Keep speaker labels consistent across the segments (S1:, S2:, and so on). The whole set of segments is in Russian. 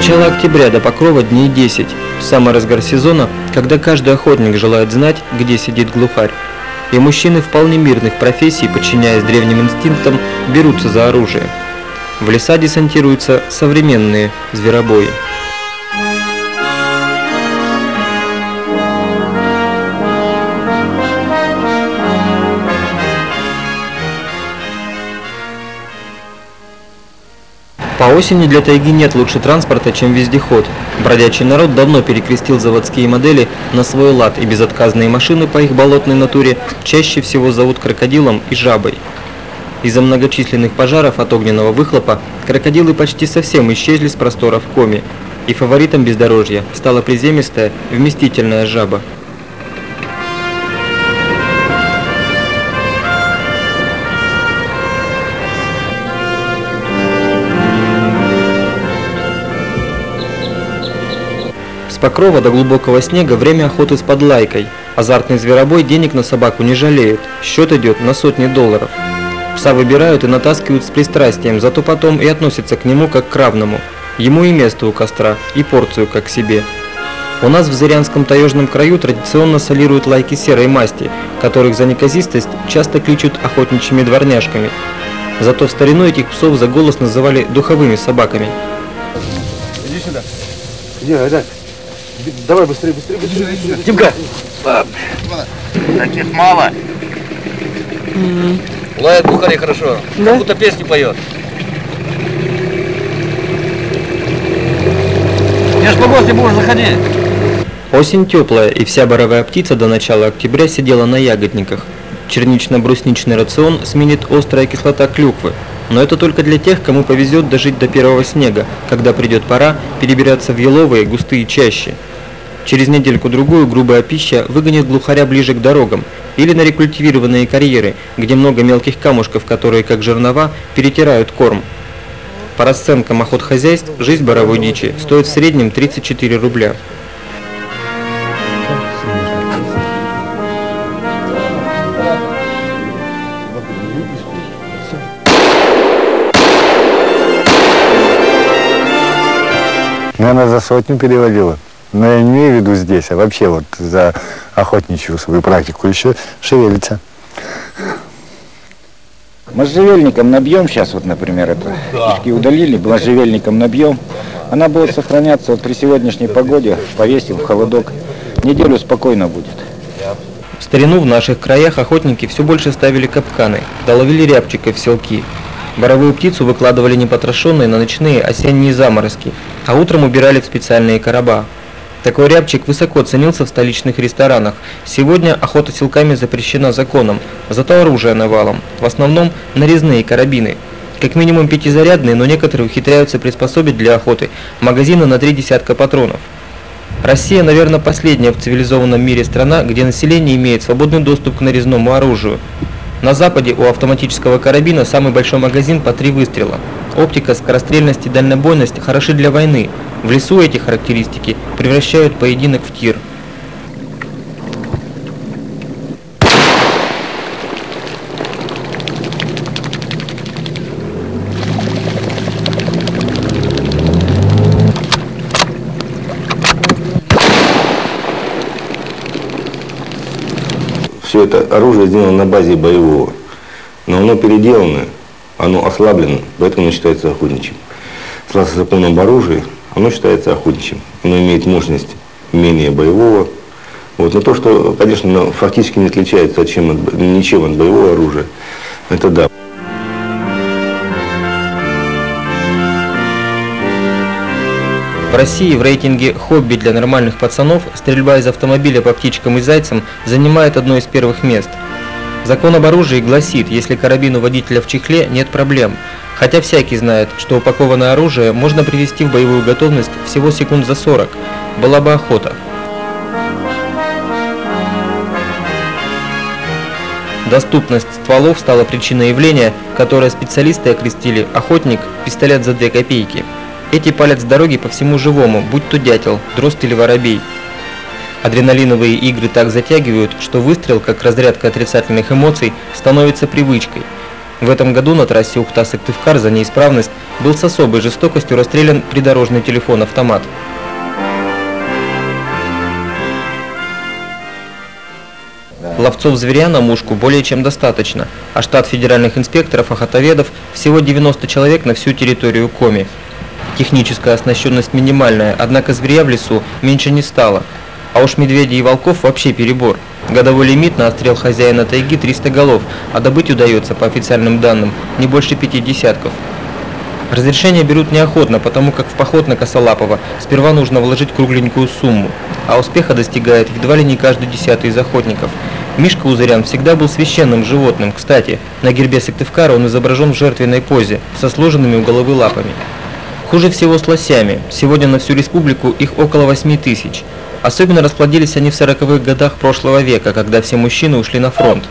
S1: начала октября до Покрова дней 10, в самый разгар сезона, когда каждый охотник желает знать, где сидит глухарь. И мужчины вполне мирных профессий, подчиняясь древним инстинктам, берутся за оружие. В леса десантируются современные зверобои. По осени для тайги нет лучше транспорта, чем вездеход. Бродячий народ давно перекрестил заводские модели на свой лад, и безотказные машины по их болотной натуре чаще всего зовут крокодилом и жабой. Из-за многочисленных пожаров от огненного выхлопа крокодилы почти совсем исчезли с просторов Коми, и фаворитом бездорожья стала приземистая, вместительная жаба. С Покрова до глубокого снега время охоты с подлайкой. Азартный зверобой денег на собаку не жалеет, счет идет на сотни долларов. Пса выбирают и натаскивают с пристрастием, зато потом и относятся к нему как к равному. Ему и место у костра, и порцию как себе. У нас в Зырянском таежном краю традиционно солируют лайки серой масти, которых за неказистость часто кличут охотничьими дворняжками. Зато в старину этих псов за голос называли духовыми собаками.
S2: Иди сюда. Иди, Айдар. Давай быстрее, быстрее, быстрее. Тимка!
S3: Таких мало. Лает глухарь хорошо, да? Как будто песни поет. Не ж по гости будешь заходить.
S1: Осень теплая, и вся боровая птица до начала октября сидела на ягодниках. Чернично-брусничный рацион сменит острая кислота клюквы. Но это только для тех, кому повезет дожить до первого снега, когда придет пора перебираться в еловые густые чащи. Через недельку-другую грубая пища выгонит глухаря ближе к дорогам или на рекультивированные карьеры, где много мелких камушков, которые, как жернова, перетирают корм. По расценкам охотхозяйств, жизнь боровой дичи стоит в среднем 34 рубля.
S4: Наверное, за сотню переводила. Но я не имею в виду здесь, а вообще вот за охотничью свою практику еще шевелится.
S5: Можжевельником набьем сейчас, вот, например, это кишки удалили, можжевельником набьем. Она будет сохраняться вот при сегодняшней погоде, повесим в холодок, неделю спокойно будет.
S1: В старину в наших краях охотники все больше ставили капканы, доловили рябчиков в селки. Боровую птицу выкладывали непотрошенные на ночные осенние заморозки, а утром убирали в специальные короба. Такой рябчик высоко ценился в столичных ресторанах. Сегодня охота силками запрещена законом, зато оружие навалом, в основном нарезные карабины. Как минимум пятизарядные, но некоторые ухитряются приспособить для охоты магазины на 3 десятка патронов. Россия, наверное, последняя в цивилизованном мире страна, где население имеет свободный доступ к нарезному оружию. На Западе у автоматического карабина самый большой магазин по 3 выстрела. Оптика, скорострельность и дальнобойность хороши для войны. В лесу эти характеристики превращают поединок в тир.
S6: Все это оружие сделано на базе боевого, но оно переделано, оно ослаблено, поэтому оно считается охотничьим. Согласно закону об оружии, оно считается охотничьим, оно имеет мощность менее боевого. Вот. Но то, что, конечно, фактически не отличается ничем от боевого оружия, это да.
S1: В России в рейтинге «Хобби для нормальных пацанов» стрельба из автомобиля по птичкам и зайцам занимает одно из первых мест. Закон об оружии гласит, если карабин у водителя в чехле, нет проблем. Хотя всякий знает, что упакованное оружие можно привести в боевую готовность всего секунд за 40. Была бы охота. Доступность стволов стала причиной явления, которое специалисты окрестили «охотник, пистолет за 2 копейки». Эти палят с дороги по всему живому, будь то дятел, дрозд или воробей. Адреналиновые игры так затягивают, что выстрел, как разрядка отрицательных эмоций, становится привычкой. В этом году на трассе Ухта-Сыктывкар за неисправность был с особой жестокостью расстрелян придорожный телефон-автомат. Ловцов зверя на мушку более чем достаточно, а штат федеральных инспекторов-охотоведов всего 90 человек на всю территорию Коми. Техническая оснащенность минимальная, однако зверя в лесу меньше не стало. А уж медведей и волков вообще перебор. Годовой лимит на отстрел хозяина тайги 300 голов, а добыть удается, по официальным данным, не больше 5 десятков. Разрешения берут неохотно, потому как в поход на Косолапова сперва нужно вложить кругленькую сумму, а успеха достигает едва ли не каждый 10-й из охотников. Мишка Узырян всегда был священным животным. Кстати, на гербе Сыктывкара он изображен в жертвенной позе, со сложенными у головы лапами. Хуже всего с лосями. Сегодня на всю республику их около 8 тысяч. Особенно расплодились они в 40-х годах прошлого века, когда все мужчины ушли на фронт.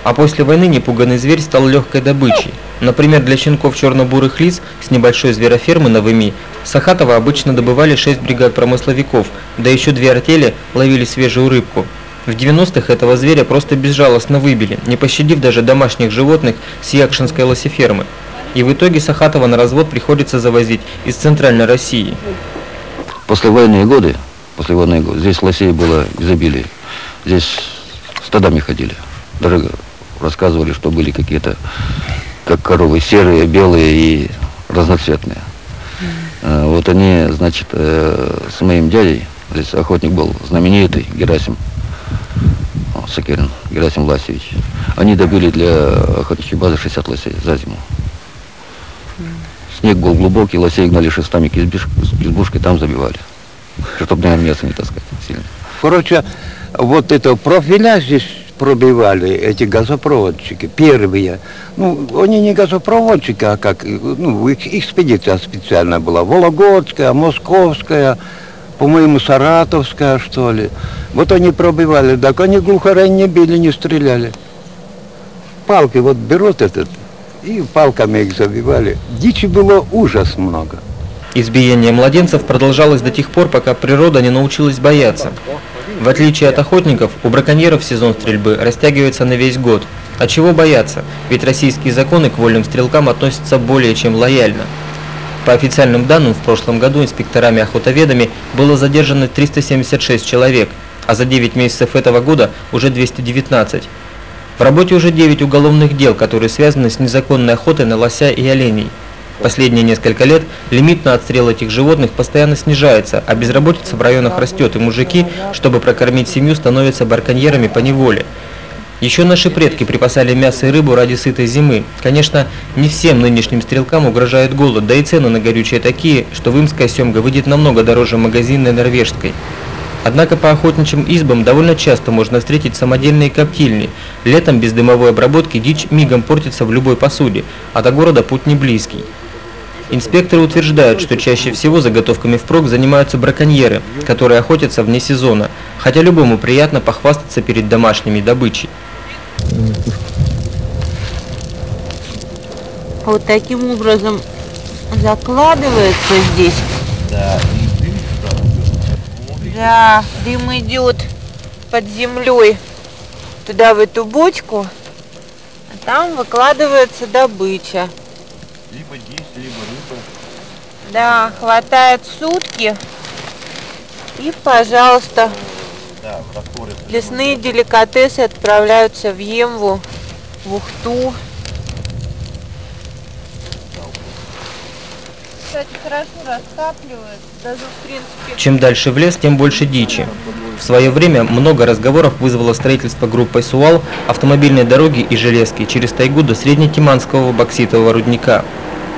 S1: А после войны непуганный зверь стал легкой добычей. Например, для щенков черно-бурых лис с небольшой зверофермы на Выми Сахатова обычно добывали 6 бригад промысловиков, да еще 2 артели ловили свежую рыбку. В 90-х этого зверя просто безжалостно выбили, не пощадив даже домашних животных с Якшинской лосефермы. И в итоге Сахатова на развод приходится завозить из центральной России.
S7: Послевоенные годы, здесь лосей было изобилие. Здесь стадами ходили. Даже рассказывали, что были какие-то, как коровы, серые, белые и разноцветные. Вот они, значит, с моим дядей, здесь охотник был знаменитый, Герасим Сакерин, Герасим Власевич. Они добыли для охотничьей базы 60 лосей за зиму. Снег был глубокий, лосей гнали шестами к избушке, там забивали. Чтобы, наверное, мясо не таскать сильно.
S8: Короче, вот это профиля здесь пробивали, эти газопроводчики, первые. Ну, они не газопроводчики, а как, ну, экспедиция специальная была. Вологодская, Московская, по-моему, Саратовская, что ли. Вот они пробивали, так они глухарей не били, не стреляли. Палки вот берут этот, и палками их забивали. Дичи было ужас много.
S1: Избиение младенцев продолжалось до тех пор, пока природа не научилась бояться. В отличие от охотников, у браконьеров сезон стрельбы растягивается на весь год. А чего бояться? Ведь российские законы к вольным стрелкам относятся более чем лояльно. По официальным данным, в прошлом году инспекторами-охотоведами было задержано 376 человек, а за 9 месяцев этого года уже 219. В работе уже 9 уголовных дел, которые связаны с незаконной охотой на лося и оленей. Последние несколько лет лимит на отстрел этих животных постоянно снижается, а безработица в районах растет, и мужики, чтобы прокормить семью, становятся браконьерами по неволе. Еще наши предки припасали мясо и рыбу ради сытой зимы. Конечно, не всем нынешним стрелкам угрожает голод, да и цены на горючее такие, что вымская семга выйдет намного дороже магазинной норвежской. Однако по охотничьим избам довольно часто можно встретить самодельные коптильни. Летом без дымовой обработки дичь мигом портится в любой посуде, а до города путь не близкий. Инспекторы утверждают, что чаще всего заготовками впрок занимаются браконьеры, которые охотятся вне сезона, хотя любому приятно похвастаться перед домашними добычей.
S9: Вот таким образом закладывается здесь. Да, дым идет под землей туда, в эту бочку, а там выкладывается добыча.
S2: Либо дичь, либо рыба.
S9: Да, хватает сутки и, пожалуйста, лесные деликатесы отправляются в Емву, в Ухту. Кстати, хорошо раскапливают, даже в принципе...
S1: Чем дальше в лес, тем больше дичи. В свое время много разговоров вызвало строительство группой СУАЛ автомобильной дороги и железки через тайгу до Среднетиманского бокситового рудника.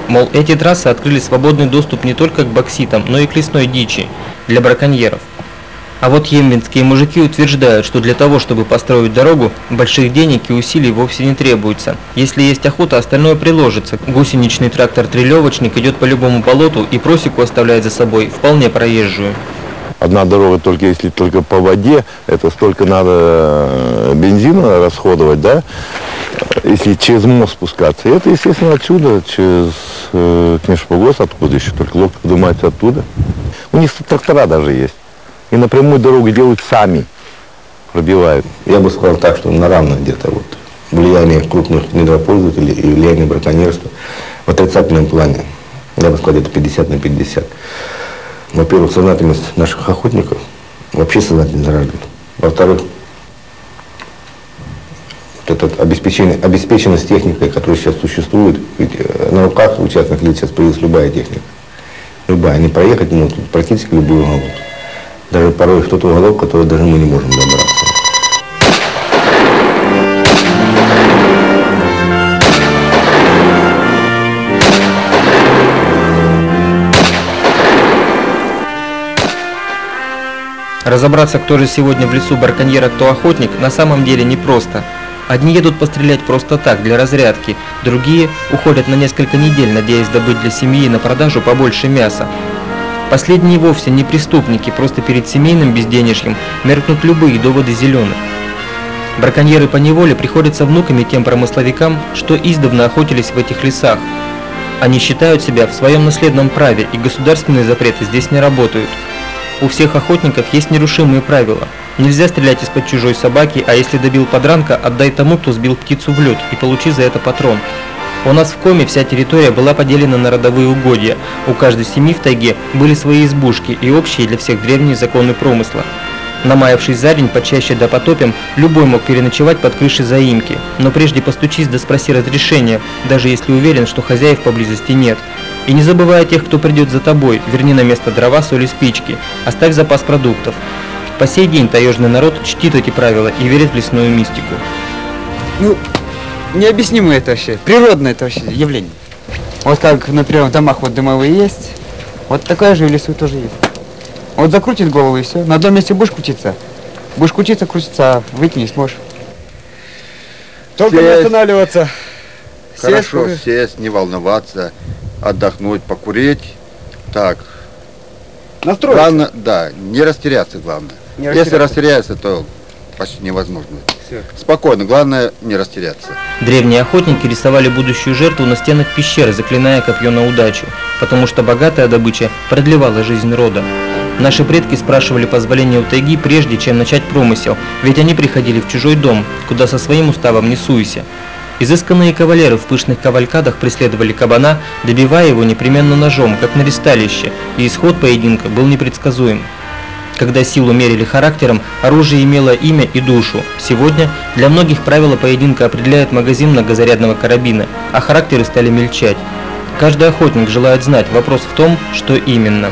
S1: Мол, эти трассы открыли свободный доступ не только к бокситам, но и к лесной дичи для браконьеров. А вот емвинские мужики утверждают, что для того, чтобы построить дорогу, больших денег и усилий вовсе не требуется. Если есть охота, остальное приложится. Гусеничный трактор-трелевочник идет по любому болоту и просеку оставляет за собой вполне проезжую.
S6: Одна дорога, только если только по воде, это столько надо бензина расходовать, да? Если через мост спускаться. И это, естественно, отсюда, через Книжпогос, откуда еще, только лодка поднимается оттуда. У них трактора даже есть. И напрямую дорогу делают сами, пробивают. Я бы сказал так, что на равных где-то вот влияние крупных недропользователей и влияние браконьерства в отрицательном плане. Я бы сказал, это 50 на 50. Во-первых, сознательность наших охотников вообще сознательно заражает. Во-вторых, вот эта обеспеченность техникой, которая сейчас существует, ведь на руках у частных лиц сейчас появилась любая техника. Любая. Они проехать могут практически любой уголок. Даже порой в тот уголок, который даже мы не можем добраться.
S1: Разобраться, кто же сегодня в лесу браконьер, а кто охотник, на самом деле непросто. Одни едут пострелять просто так, для разрядки, другие уходят на несколько недель, надеясь добыть для семьи на продажу побольше мяса. Последние вовсе не преступники, просто перед семейным безденежьем меркнут любые доводы зеленых. Браконьеры поневоле приходятся внуками тем промысловикам, что издавна охотились в этих лесах. Они считают себя в своем наследном праве, и государственные запреты здесь не работают. У всех охотников есть нерушимые правила. Нельзя стрелять из-под чужой собаки, а если добил подранка, отдай тому, кто сбил птицу в лед, и получи за это патрон. У нас в Коме вся территория была поделена на родовые угодья. У каждой семьи в тайге были свои избушки и общие для всех древние законы промысла. Намаявшись за день, почаще да потопим, любой мог переночевать под крышей заимки. Но прежде постучись да спроси разрешения, даже если уверен, что хозяев поблизости нет. И не забывай о тех, кто придет за тобой, верни на место дрова, соль и спички, оставь запас продуктов. По сей день таежный народ чтит эти правила и верит в лесную мистику.
S10: Ну, необъяснимое это вообще, природное это вообще явление. Вот как, например, в домах вот дымовые есть, вот такая же в лесу тоже есть. Вот закрутит голову и все. На одном месте будешь крутиться, крутиться, а выйти не сможешь. Только не останавливаться.
S11: Хорошо сесть, не волноваться, отдохнуть, покурить. Так.
S10: Настроиться.
S11: Главное, да, не растеряться главное. Если растеряться, то почти невозможно. Все. Спокойно, главное не растеряться.
S1: Древние охотники рисовали будущую жертву на стенах пещеры, заклиная копье на удачу, потому что богатая добыча продлевала жизнь рода. Наши предки спрашивали позволения у тайги прежде, чем начать промысел, ведь они приходили в чужой дом, куда со своим уставом не суйся. Изысканные кавалеры в пышных кавалькадах преследовали кабана, добивая его непременно ножом, как на ристалище, и исход поединка был непредсказуем. Когда силу мерили характером, оружие имело имя и душу. Сегодня для многих правила поединка определяет магазин многозарядного карабина, а характеры стали мельчать. Каждый охотник желает знать, вопрос в том, что именно.